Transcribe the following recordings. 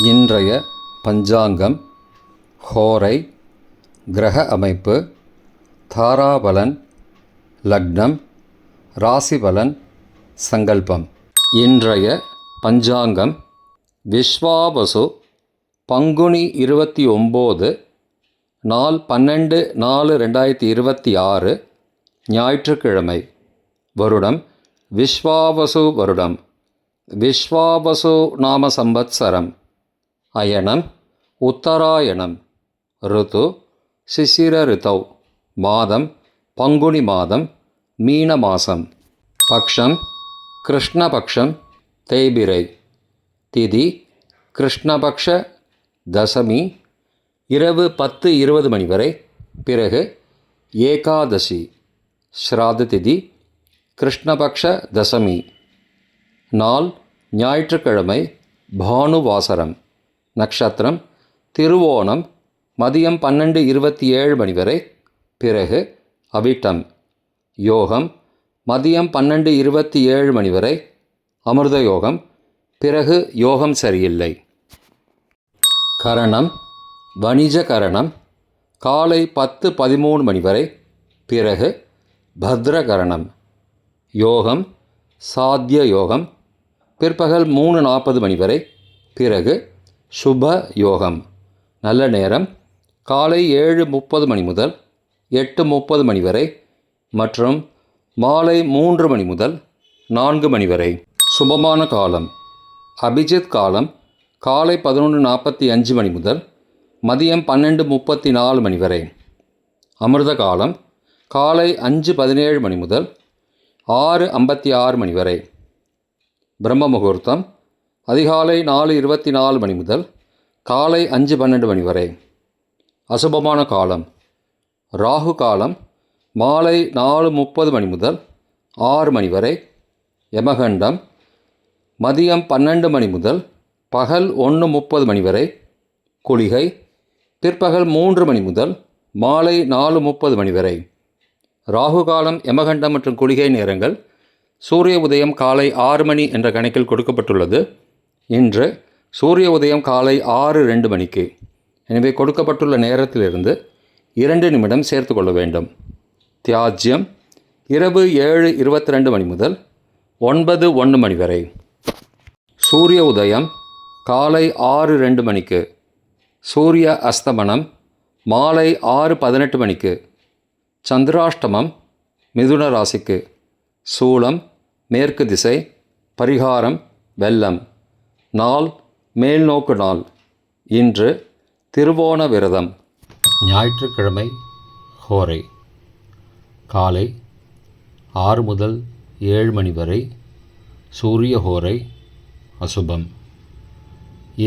இன்றைய பஞ்சாங்கம், ஹோரை, கிரக அமைப்பு, தாராபலன், லக்னம், ராசிபலன், சங்கல்பம். இன்றைய பஞ்சாங்கம் விஸ்வாவசு பங்குனி 29 நாள் 12/4/2026 ஞாயிற்றுக்கிழமை. வருடம் விஸ்வாவசு வருடம். விஸ்வாவசு நாம சம்பத்சரம். அயனம் உத்தராயணம். ருது சிசிர ரிதௌ. மாதம் பங்குனி மாதம், மீன மாசம். பக்ஷம் கிருஷ்ணபக்ஷம், தேய்பிரை. திதி கிருஷ்ணபக்ஷ தசமி, இரவு 10:20 மணி வரை. பிறகு ஏகாதசி. ஸ்ராத திதி கிருஷ்ணபக்ஷ தசமி. நாள் ஞாயிற்றுக்கிழமை, பானுவாசரம். நக்ஷத்திரம் திருவோணம், மதியம் 12:27 மணி வரை. பிறகு அவிட்டம். யோகம் மதியம் 12:27 மணி வரை. அமிர்த யோகம். பிறகு யோகம் சரியில்லை. கரணம் வணிஜ கரணம், காலை 10:13 மணி வரை. பிறகு பத்ரகரணம். யோகம் சாத்திய யோகம், பிற்பகல் 3:40 மணி வரை. பிறகு சுப யோகம். நல்ல நேரம் காலை 7:30 மணி முதல் 8:30 மணி வரை மற்றும் மாலை 3 மணி முதல் 4 மணி வரை. சுபமான காலம் அபிஜித் காலம் காலை 11:45 மணி முதல் மதியம் 12:34 மணி வரை. அமிர்த காலம் காலை 5:17 மணி முதல் 6:56 மணி வரை. பிரம்ம முகூர்த்தம் அதிகாலை 4:24 மணி முதல் காலை 5:12 மணி வரை. அசுபமான காலம் ராகு காலம் மாலை 4:30 மணி முதல் 6 மணி வரை. யமகண்டம் மதியம் 12 மணி முதல் பகல் 1:30 மணி வரை. குளிகை பிற்பகல் 3 மணி முதல் மாலை 4:30 மணி வரை. ராகு காலம், யமகண்டம் மற்றும் குளிகை நேரங்கள் சூரிய உதயம் காலை 6 மணி என்ற கணக்கில் கொடுக்கப்பட்டுள்ளது. இன்று சூரிய உதயம் காலை 6:02 மணிக்கு. எனவே கொடுக்கப்பட்டுள்ள நேரத்திலிருந்து 2 நிமிடம் சேர்த்து கொள்ள வேண்டும். தியாஜ்யம் இரவு 7:22 மணி முதல் 9:01 மணி வரை. சூரிய உதயம் காலை 6:02 மணிக்கு. சூரிய அஸ்தமனம் மாலை 6:18 மணிக்கு. சந்திராஷ்டமம் மிதுன ராசிக்கு. சூலம் மேற்கு திசை. பரிகாரம் வெல்லம். நாள் மேல்நோக்கு நாள். இன்று திருவோண விரதம். ஞாயிற்றுக்கிழமை. ஹோரை காலை 6 முதல் 7 மணி வரை சூரிய ஹோரை அசுபம்.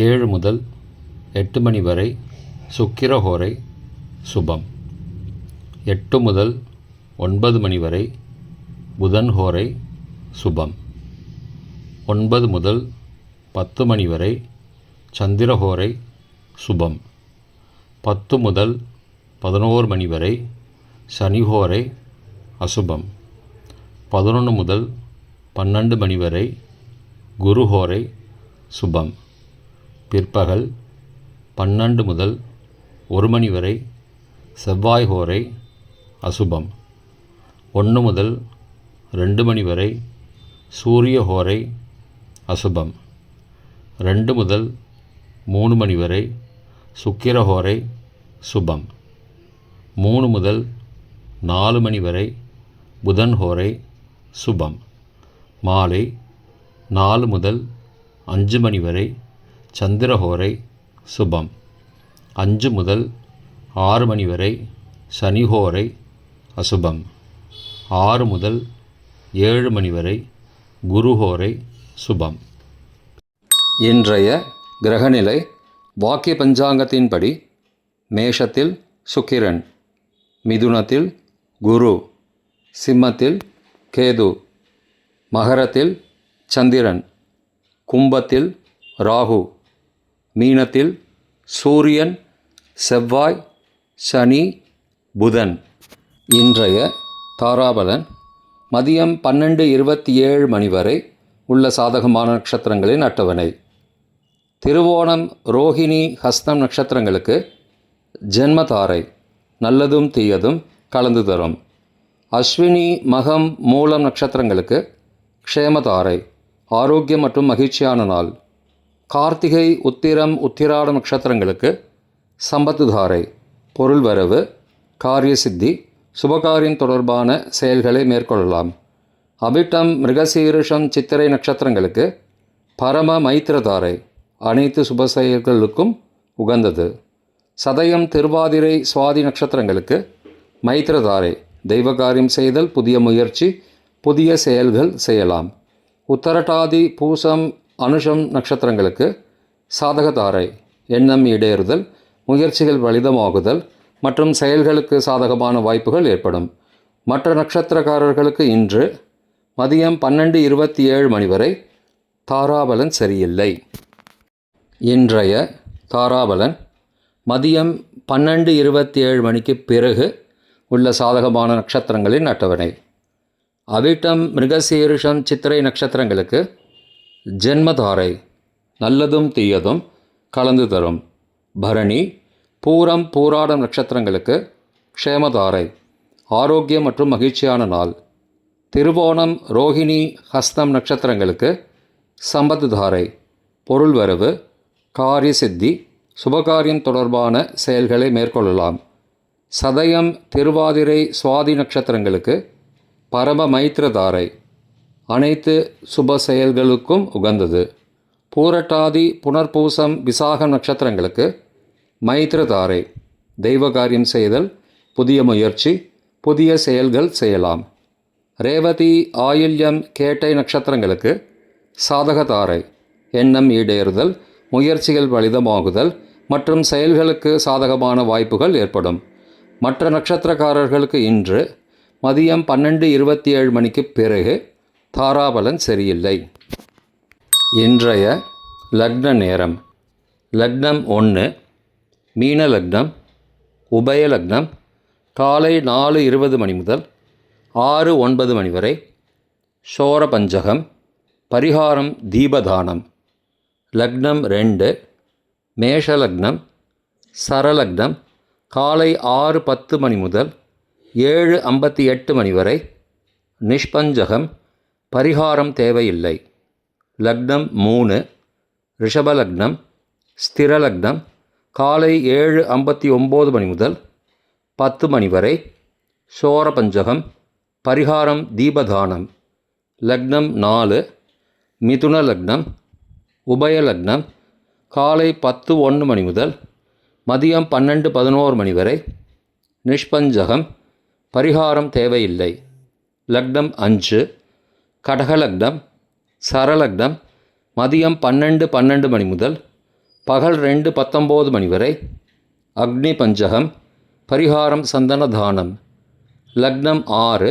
7 முதல் 8 மணி வரை சுக்கிர ஹோரை சுபம். 8 முதல் 9 மணி வரை புதன் ஹோரை சுபம். 9 முதல் 10 மணி வரை சந்திரஹோரை சுபம். 10 முதல் 11 மணி வரை சனிஹோரை அசுபம். 11 முதல் 12 மணி வரை குருஹோரை சுபம். பிற்பகல் 12 முதல் 1 மணி வரை செவ்வாய் ஹோரை அசுபம். 1 முதல் 2 மணி வரை சூரிய ஹோரை அசுபம். 2 முதல் 3 மணி வரை சுக்கிரஹோரை சுபம். 3 முதல் 4 மணி வரை புதன் ஹோரை சுபம். மாலை 4 முதல் 5 மணி வரை சந்திரஹோரை சுபம். 5 முதல் 6 மணி வரை சனிஹோரை அசுபம். 6 முதல் 7 மணி வரை குருஹோரை சுபம். இன்றைய கிரகநிலை வாக்கிய பஞ்சாங்கத்தின்படி மேஷத்தில் சுக்கிரன், மிதுனத்தில் குரு, சிம்மத்தில் கேது, மகரத்தில் சந்திரன், கும்பத்தில் ராகு, மீனத்தில் சூரியன், செவ்வாய், சனி, புதன். இன்றைய தாராபலன் மதியம் 12:27 மணி வரை உள்ள சாதகமான நட்சத்திரங்களின் அட்டவணை. திருவோணம், ரோஹிணி, ஹஸ்தம் நட்சத்திரங்களுக்கு ஜென்மதாரை, நல்லதும் தீயதும் கலந்து தரும். அஸ்வினி, மகம், மூலம் நட்சத்திரங்களுக்கு க்ஷேமதாரை, ஆரோக்கியம் மற்றும் மகிழ்ச்சியான நாள். கார்த்திகை, உத்திரம், உத்திராடம் நட்சத்திரங்களுக்கு சம்பத்து தாரை, பொருள் வரவு, காரிய சித்தி, சுபகாரியம் தொடர்பான செயல்களை மேற்கொள்ளலாம். அவிட்டம், மிருகசீரிஷம், சித்திரை நட்சத்திரங்களுக்கு பரம மைத்திரதாரை, அனைத்து சுப செயல்களுக்கும் உகந்தது. சதயம், திருவாதிரை, சுவாதி நட்சத்திரங்களுக்கு மைத்திரதாரை, தெய்வகாரியம் செய்தல், புதிய முயற்சி, புதிய செயல்கள் செய்யலாம். உத்தரட்டாதி, பூசம், அனுஷம் நட்சத்திரங்களுக்கு சாதகதாரை, எண்ணம் ஈடேறுதல், முயற்சிகள் பலிதமாகுதல் மற்றும் செயல்களுக்கு சாதகமான வாய்ப்புகள் ஏற்படும். மற்ற நட்சத்திரக்காரர்களுக்கு இன்று மதியம் 12:27 வரை தாராபலன் சரியில்லை. இன்றைய தாராபலன் மதியம் 12:27 பிறகு உள்ள சாதகமான நட்சத்திரங்களின் அட்டவணை. அவிட்டம், மிருகசீரிஷம், சித்திரை நட்சத்திரங்களுக்கு ஜென்மதாரை, நல்லதும் தீயதும் கலந்து தரும். பரணி, பூரம், பூராடம் நட்சத்திரங்களுக்கு க்ஷேமதாரை, ஆரோக்கியம் மற்றும் மகிழ்ச்சியான நாள். திருவோணம், ரோஹிணி, ஹஸ்தம் நட்சத்திரங்களுக்கு சம்பத்து தாரை, பொருள் வரவு, காரிய சித்தி, சுபகாரியம் தொடர்பான செயல்களை மேற்கொள்ளலாம். சதயம், திருவாதிரை, சுவாதி நட்சத்திரங்களுக்கு பரம மைத்திரதாரை, அனைத்து சுப செயல்களுக்கும் உகந்தது. பூரட்டாதி, புனர்பூசம், விசாகம் நட்சத்திரங்களுக்கு மைத்திரதாரை, தெய்வகாரியம் செய்தல், புதிய முயற்சி, புதிய செயல்கள் செய்யலாம். ரேவதி, ஆயில்யம், கேட்டை நட்சத்திரங்களுக்கு சாதகதாரை, எண்ணம் ஈடேறுதல், முயற்சிகள் பலிதமாகுதல் மற்றும் செயல்களுக்கு சாதகமான வாய்ப்புகள் ஏற்படும். மற்ற நட்சத்திரக்காரர்களுக்கு இன்று மதியம் 12:27 பிறகு தாராபலன் சரியில்லை. இன்றைய லக்ன நேரம். லக்னம் 1 மீன லக்னம், உபய லக்னம், காலை 4:20 முதல் 6:09 வரை. சோர பஞ்சகம், பரிகாரம் தீபதானம். லக்னம் 2 மேஷ லக்னம், சரலக்னம், காலை 6:10 முதல் 7:58 வரை. நிஷ்பஞ்சகம், பரிகாரம் தேவையில்லை. லக்னம் 3 ரிஷபலக்னம், ஸ்திரலக்னம், காலை 7:59 முதல் 10 வரை. சோர பஞ்சகம், பரிகாரம் தீபதானம். லக்னம் 4 மிதுன லக்னம், உபய லக்னம், காலை 10:01 முதல் மதியம் 12:11 வரை. நிஷ்பஞ்சகம், பரிகாரம் தேவையில்லை. லக்னம் 5 கடகலக்னம், சரலக்னம், மதியம் 12:12 முதல் பகல் 2:19 வரை. அக்னி பஞ்சகம், பரிகாரம் சந்தனதானம். லக்னம் 6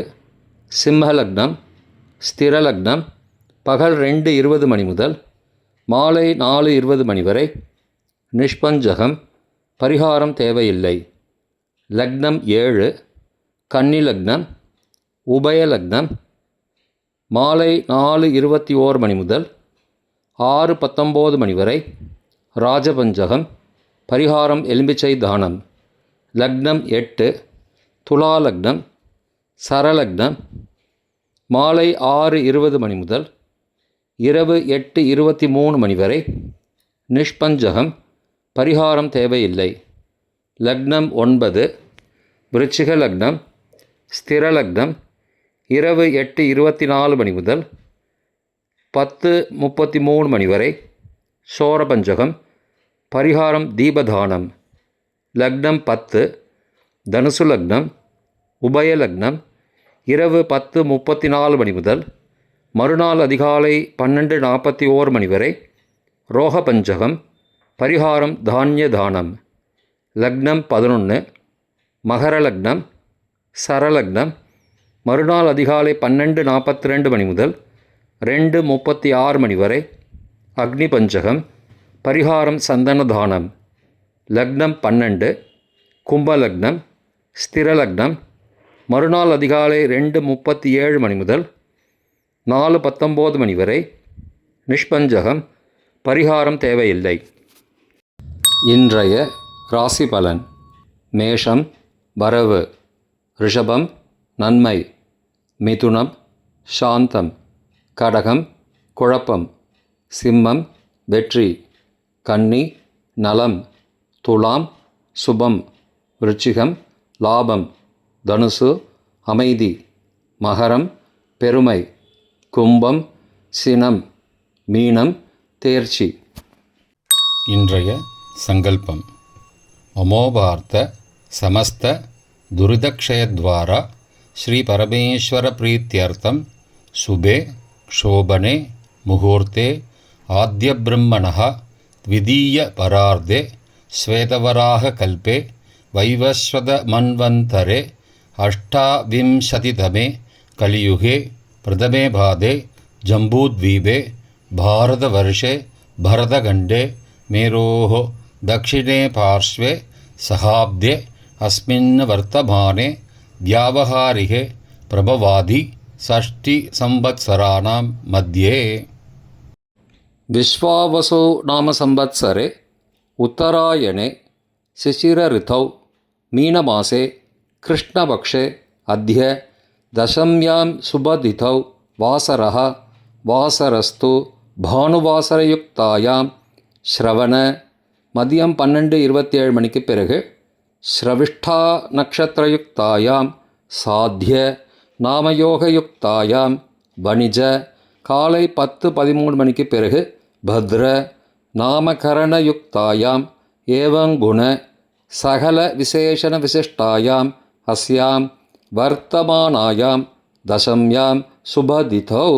சிம்மலக்னம், ஸ்திரலக்னம், பகல் 2:20 முதல் மாலை 4:20 வரை. நிஷ்பஞ்சகம், பரிகாரம் தேவையில்லை. லக்னம் 7 கன்னி லக்னம், உபய லக்னம், மாலை 4:21 முதல் 6:19 வரை. ராஜபஞ்சகம், பரிகாரம் எலும்பிச்சை தானம். லக்னம் 8 துலா லக்னம், சரலக்னம், மாலை 6:20 முதல் இரவு 8:23 வரை. நிஷ்பஞ்சகம், பரிகாரம் தேவையில்லை. லக்னம் 9 விருச்சிக லக்னம், ஸ்திரலக்னம், இரவு 8:24 முதல் 10:33 வரை. சோரபஞ்சகம், பரிகாரம் தீபதானம். லக்னம் 10 தனுசு லக்னம், உபய லக்னம், இரவு 10:34 முதல் மறுநாள் அதிகாலை 12:41 வரை. ரோகபஞ்சகம், பரிகாரம் தானிய தானம். லக்னம் 11 மகர லக்னம், சரலக்னம், மறுநாள் அதிகாலை 12:42 முதல் 2:36 வரை. அக்னி பஞ்சகம், பரிகாரம் சந்தனதானம். லக்னம் 12 கும்பலக்னம், ஸ்திரலக்னம், மறுநாள் அதிகாலை 2:37 முதல் 4:19 வரை. நிஷ்பஞ்சகம், பரிகாரம் தேவையில்லை. இன்றைய ராசி பலன். மேஷம் வரவு, ரிஷபம் நன்மை, மிதுனம் சாந்தம், கடகம் குழப்பம், சிம்மம் வெற்றி, கன்னி நலம், துலாம் சுபம், விருச்சிகம் லாபம், தனுசு அமைதி, மகரம் பெருமை, கும்பம் சினம், மீனம் தேர்ச்சி. இன்றைய சங்கல்பம். அமோபார்த்த சமஸ்த துரிதக்ஷயத்வாரா ஸ்ரீ பரமேஸ்வர பிரீத்தியர்த்தம் சுபே க்ஷோபனே முகூர்த்தே ஆத்ய பிரம்மணः த்விதீய பரார்த்தே ஸ்வேதவராக கல்பே வைவஸ்வத மன்வந்தரே அஷ்டாவிம்சதிதமே கலியுகே பிரதமே பாதே ஜம்பூத்வீபே பாரதவர்ஷே பரதகண்டே மேரோः दक्षिणे पार्श्वे सहाब्दे अस्मिन् वर्तमाने व्यावहारिके प्रभवादि षष्टिसंवत्सराणां मध्ये. विश्वावसो नाम संवत्सरे उत्तरायणे शिशिरऋतौ मीनमासे कृष्णपक्षे अद्य दशम्यां शुभतिथौ वासरः वासरस्तु भानुवासरयुक्तायां श्रवण மதியம் 12:27 மணிக்கு பிறகு ஸ்ரவிஷ்டா நக்ஷத்திரயுக்தாயாம் சாத்திய நாமயோகயுக்தாயாம் வணிஜ காலை 10:13 மணிக்கு பிறகு பத்ர நாமகரணயுக்தாயாம் ஏவங்குண சகல விசேஷண விசிஷ்டாயாம் அஸ்யாம் வர்த்தமானாயாம் தசம்யாம் சுபதிதௌ.